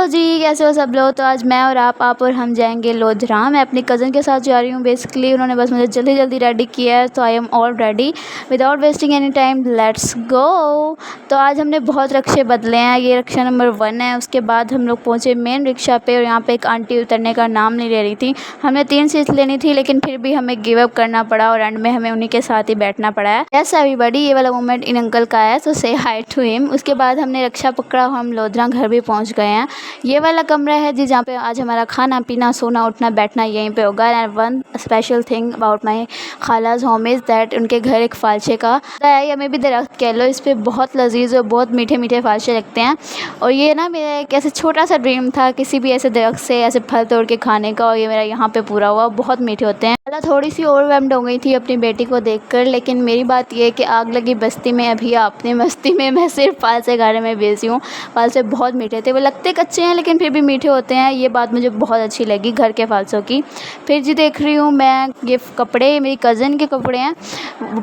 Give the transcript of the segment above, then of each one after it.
जी, कैसे हो सब लोग। तो आज मैं और आप और हम जाएंगे लोधरा। मैं अपनी कज़न के साथ जा रही हूँ। बेसिकली उन्होंने बस मुझे जल्दी जल्दी रेडी किया है, तो I am all ready without wasting any time. Let's go. तो आज हमने बहुत रिक्शे बदले हैं। ये रिक्शा नंबर 1 है। उसके बाद हम लोग पहुँचे मेन रिक्शा पे और यहाँ पे एक आंटी उतरने का नाम नहीं ले रही थी। हमें 3 सीट लेनी थी, लेकिन फिर भी हमें गिव अप करना पड़ा और एंड में हमें उन्हीं के साथ ही बैठना पड़ा है। यस एवरीबॉडी, ये वाला मोमेंट इन अंकल का है, सो से हाई टू हिम। उसके बाद हमने रिक्शा पकड़ा, हम लोधरा घर भी पहुँच गए हैं। ये वाला कमरा है जी, जहाँ पे आज हमारा खाना पीना सोना उठना बैठना यहीं पे होगा। And one special thing about my खालाज होम इज़ दैट उनके घर एक फालचे का है, या मे भी दरख्त कह लो। इस पर बहुत लजीज और बहुत मीठे मीठे फालचे लगते हैं। और ये ना मेरा एक ऐसे छोटा सा ड्रीम था किसी भी ऐसे दरख्त से ऐसे फल तोड़ के खाने का, और ये मेरा यहाँ पे पूरा हुआ। बहुत मीठे होते हैं। खाला थोड़ी सी ओवरवेल्म्ड हो गई थी अपनी बेटी को देखकर, लेकिन मेरी बात ये है कि आग लगी बस्ती में अभी अपनी मस्ती में मैं सिर्फ फालसे खाने में बेची हूँ। फालसे बहुत मीठे थे। वो लगते कच्चे हैं लेकिन फिर भी मीठे होते हैं। ये बात मुझे बहुत अच्छी लगी घर के फालसों की। फिर जी देख रही हूँ मैं ये कपड़े, मेरी कज़न के कपड़े हैं।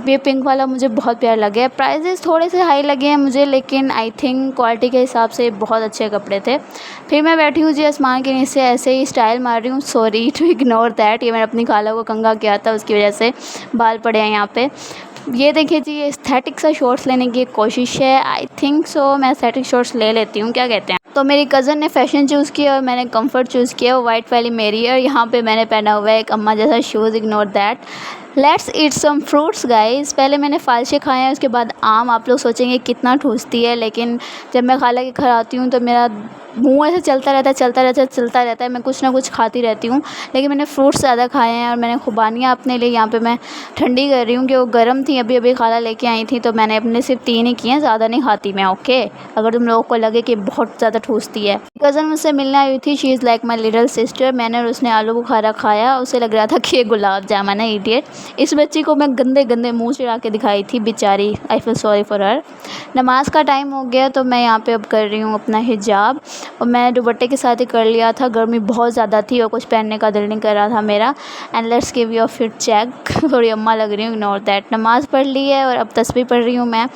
ये पिंक वाला मुझे बहुत प्यारा लगे। प्राइजेस थोड़े से हाई लगे हैं मुझे, लेकिन आई थिंक क्वालिटी के हिसाब से बहुत अच्छे कपड़े थे। फिर मैं बैठी हूँ जी आसमान के नीचे ऐसे ही स्टाइल मार रही हूँ। सॉरी टू इग्नोर दैट, ये मैंने अपनी खाला को कंघा किया था, उसकी वजह से बाल पड़े हैं यहाँ पे। ये देखिए जी, ये एस्थेटिक सा शॉर्ट्स लेने की कोशिश है। आई थिंक सो मैं एस्थेटिक शॉर्ट्स ले लेती हूँ, क्या कहते हैं। तो मेरी कज़न ने फ़ैशन चूज़ किया और मैंने कंफर्ट चूज़ किया। वो वाइट वाली मेरी है और यहाँ पे मैंने पहना हुआ है एक अम्मा जैसा shoes. Ignore that. Let's eat some fruits guys. पहले मैंने फालचे खाए हैं, उसके बाद आम। आप लोग सोचेंगे कितना ठूसती है, लेकिन जब मैं खाला के घर आती हूँ तो मेरा मुँह ऐसे चलता रहता है। मैं कुछ ना कुछ खाती रहती हूँ, लेकिन मैंने फ्रूट्स ज़्यादा खाए हैं। और मैंने खुबानियाँ अपने लिए यहाँ पे मैं ठंडी कर रही हूँ कि वो गर्म थी, अभी अभी खाला लेके आई थी, तो मैंने अपने सिर्फ 3 ही किए हैं, ज़्यादा नहीं खाती मैं। ओके, अगर तुम लोगों को लगे कि बहुत ज़्यादा ठूसती है। कज़न मुझसे मिलने आई थी। She is like my little sister. मैंने और उसने आलू बुखारा खाया। उसे लग रहा था कि ये गुलाब जामुन है। इडियट। इस बच्ची को मैं गंदे गंदे मुँह चिढ़ा के दिखाई थी बेचारी। I feel sorry for her. नमाज का टाइम हो गया तो मैं यहाँ पे अब कर रही हूँ अपना हिजाब, और मैं दुपट्टे के साथ ही कर लिया था। गर्मी बहुत ज़्यादा थी और कुछ पहनने का दिल नहीं कर रहा था मेरा। And let's give you a fit check. थोड़ी अम्मा लग रही हूँ, इग्नोर दैट। नमाज़ पढ़ ली है और अब तस्बीह पढ़ रही हूँ मैं।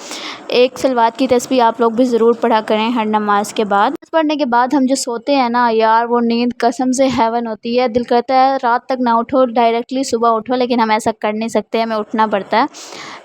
एक सलवात की तस्बीह आप लोग भी ज़रूर पढ़ा करें हर नमाज के बाद। पढ़ने के बाद हम जो सोते हैं ना यार, वो नींद कसम से हेवन होती है। दिल करता है रात तक ना उठो, डायरेक्टली सुबह उठो, लेकिन हम ऐसा कर नहीं सकते, हमें उठना पड़ता है।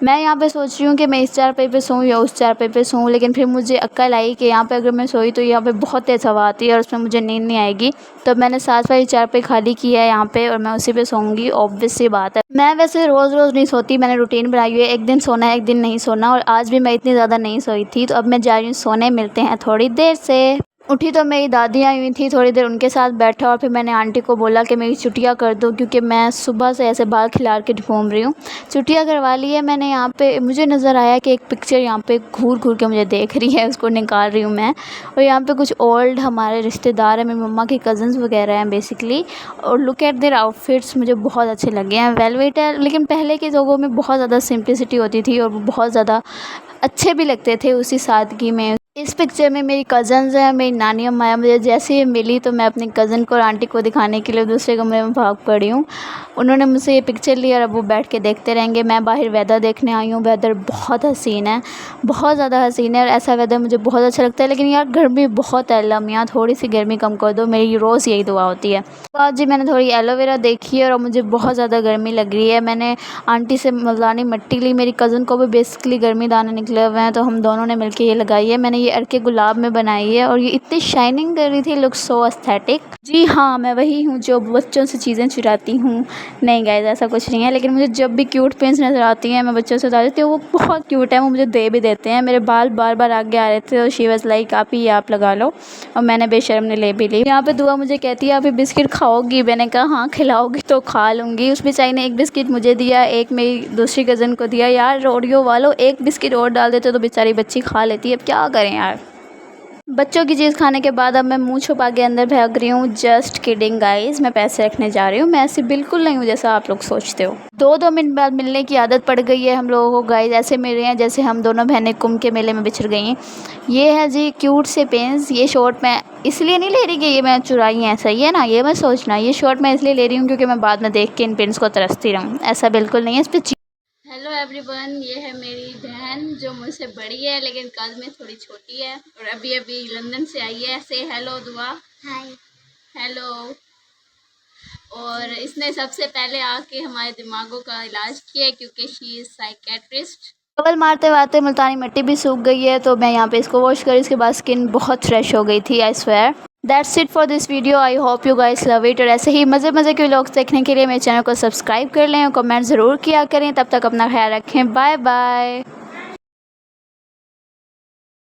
मैं यहाँ पे सोच रही हूँ कि मैं इस चारपाई पे सोऊं या उस चारपाई पे सोऊं, लेकिन फिर मुझे अक्ल आई कि यहाँ पे अगर मैं सोई तो यहाँ पे बहुत तेज़ हवा आती है और उसमें मुझे नींद नहीं आएगी। तो मैंने साथ वाली चारपाई खाली की है यहाँ पे और मैं उसी पे सोऊंगी। ऑब्वियस सी बात है। मैं वैसे रोज़ रोज़ नहीं सोती, मैंने रूटीन बनाई हुई है, एक दिन सोना है एक दिन नहीं सोना। और आज भी मैं इतनी ज़्यादा नहीं सोई थी, तो अब मैं जा रही हूँ सोने। मिलते हैं थोड़ी देर से। उठी तो मेरी दादी आई हुई थी, थोड़ी देर उनके साथ बैठा और फिर मैंने आंटी को बोला कि मेरी छुट्टियाँ कर दो, क्योंकि मैं सुबह से ऐसे बाल खिलार के घूम रही हूँ। छुट्टियाँ करवा ली है मैंने। यहाँ पे मुझे नज़र आया कि एक पिक्चर यहाँ पे घूर घूर के मुझे देख रही है, उसको निकाल रही हूँ मैं। और यहाँ पे कुछ ओल्ड हमारे रिश्तेदार हैं, मेरी मम्मा के कज़न्स वगैरह हैं बेसिकली। और लुक एट देयर आउटफिट्स, मुझे बहुत अच्छे लगे हैं। वेलवेट है, लेकिन पहले के लोगों में बहुत ज़्यादा सिंप्लिसिटी होती थी और वो बहुत ज़्यादा अच्छे भी लगते थे उसी सादगी में। इस पिक्चर में मेरी कज़न्स हैं, मेरी नानी अम्मा है। मुझे जैसे ही मिली तो मैं अपनी कज़न को और आंटी को दिखाने के लिए दूसरे कमरे में भाग पड़ी हूँ। उन्होंने मुझसे ये पिक्चर ली और अब वो बैठ के देखते रहेंगे। मैं बाहर वेदर देखने आई हूँ। वेदर बहुत हसीन है, बहुत ज़्यादा हसीन है, और ऐसा वेदर मुझे बहुत अच्छा लगता है। लेकिन यार गर्मी बहुत है, लम्या थोड़ी सी गर्मी कम कर दो, मेरी रोज़ यही दुआ होती है। तो आज जी मैंने थोड़ी एलोवेरा देखी है और मुझे बहुत ज़्यादा गर्मी लग रही है। मैंने आंटी से मलानी मिट्टी ली, मेरी कज़न को भी बेसिकली गर्मी दाने निकले हुए हैं, तो हम दोनों ने मिलकर ये लगाई है। मैंने ये अर्के गुलाब में बनाई है और ये इतनी शाइनिंग कर रही थी, लुक सो एस्थेटिक। जी हाँ, मैं वही हूँ जो बच्चों से चीज़ें चुराती हूँ। नहीं गाइस, ऐसा कुछ नहीं है, लेकिन मुझे जब भी क्यूट पिंस नज़र आती हैं मैं बच्चों से बता देती हूँ वो बहुत क्यूट है, वो मुझे दे भी देते हैं। मेरे बाल बार बार आगे आ रहे थे और शी वाज़ लाइक आप ही आप लगा लो, और मैंने बेशर्म ने ले भी ली। यहाँ पे दुआ मुझे कहती है आप ये बिस्किट खाओगी? मैंने कहा हाँ खिलाओगी तो खा लूँगी। उस बेचारी ने एक बिस्किट मुझे दिया, एक मेरी दूसरी कज़न को दिया। यार ओरियो वालों, एक बिस्किट और डाल देते तो बेचारी बच्ची खा लेती है। अब क्या करें यार, बच्चों की चीज़ खाने के बाद अब मैं मुंह छुपा के अंदर भाग रही हूँ। जस्ट किडिंग गाइस, मैं पैसे रखने जा रही हूँ। मैं ऐसी बिल्कुल नहीं हूँ जैसा आप लोग सोचते हो। 2-2 मिनट बाद मिलने की आदत पड़ गई है हम लोगों को गाइस। ऐसे मिल रहे हैं जैसे हम दोनों बहनें कुंभ के मेले में बिछड़ गई हैं। ये है जी क्यूट से पेंस। ये शॉर्ट मैं इसलिए नहीं ले रही कि ये मैं चुराई हैं, सही है ना, ये मैं सोचना। ये शॉर्ट मैं इसलिए ले रही हूँ क्योंकि मैं बाद में देख के इन पेंस को तरसती रहूँ, ऐसा बिल्कुल नहीं है। इस पर हेलो एवरीवन, ये है मेरी बहन जो मुझसे बड़ी है लेकिन कद में थोड़ी छोटी है और अभी अभी लंदन से आई है। से हेलो दुआ। हाय। हेलो। और इसने सबसे पहले आके हमारे दिमागों का इलाज किया है क्योंकि शी इज़ साइकेट्रिस्ट। टॉवल मारते मारते मुल्तानी मिट्टी भी सूख गई है, तो मैं यहाँ पे इसको वॉश करी, इसके बाद स्किन बहुत फ्रेश हो गई थी, I swear. That's it for this video, I hope you guys love it. और ऐसे ही मज़े मज़े के व्लॉग्स देखने के लिए मेरे चैनल को सब्सक्राइब कर लें और कमेंट ज़रूर किया करें। तब तक अपना ख्याल रखें, बाय बाय।